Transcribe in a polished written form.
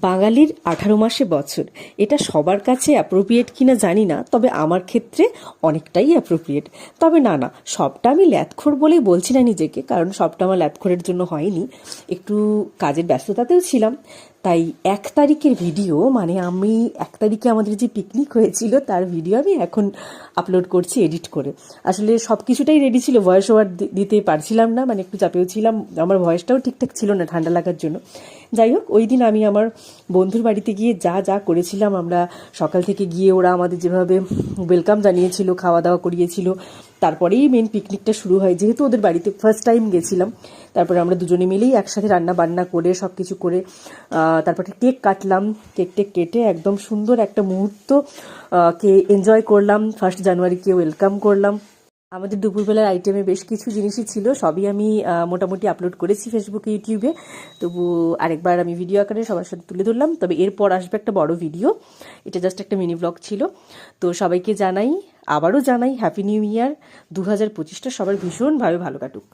বাঙালির 18 মাসে বছর, এটা সবার কাছে অ্যাপ্রোপ্রিয়েট কিনা জানি না, তবে আমার ক্ষেত্রে অনেকটাই অ্যাপ্রোপ্রিয়েট। তবে না, সবটা আমি ল্যাদখোর বলেই বলছি না নিজেকে, কারণ সবটা আমার ল্যাদখোরের জন্য হয়নি, একটু কাজের ব্যস্ততাতেও ছিলাম। তাই 1 তারিখের ভিডিও, মানে আমি 1 তারিখে আমাদের যে পিকনিক হয়েছিল তার ভিডিও আমি এখন আপলোড করছি এডিট করে। আসলে সব কিছুটাই রেডি ছিল, ভয়েস ওভার দিতে পারছিলাম না, মানে একটু চাপেও ছিলাম, আমার ভয়েসটাও ঠিকঠাক ছিল না ঠান্ডা লাগার জন্য। যাই হোক, ওই দিন আমি আমার বন্ধুর বাড়িতে গিয়ে যা যা করেছিলাম, আমরা সকাল থেকে গিয়ে ওরা আমাদের যেভাবে ওয়েলকাম জানিয়েছিল, খাওয়া দাওয়া করিয়েছিল, তারপরেই মেন পিকনিকটা শুরু হয়। যেহেতু ওদের বাড়িতে ফার্স্ট টাইম গেছিলাম, তারপরে আমরা দুজনে মিলেই একসাথে রান্না বান্না করে সব কিছু করে তারপরে কেক কাটলাম। কেক কেটে একদম সুন্দর একটা মুহূর্ত কে এনজয় করলাম। 1 জানুয়ারিকে ওয়েলকাম করলাম। আমাদের দুপুরবেলার আইটেমে বেশ কিছু জিনিসই ছিল, সবই আমি মোটামুটি আপলোড করেছি ফেসবুকে, ইউটিউবে। তবু আরেকবার আমি ভিডিও আকারে সবার সাথে তুলে ধরলাম। তবে এরপর আসবে একটা বড় ভিডিও, এটা জাস্ট একটা মিনি ব্লগ ছিল। তো সবাইকে আবারও জানাই হ্যাপি নিউ ইয়ার। 2025টা সবার ভীষণভাবে ভালো কাটুক।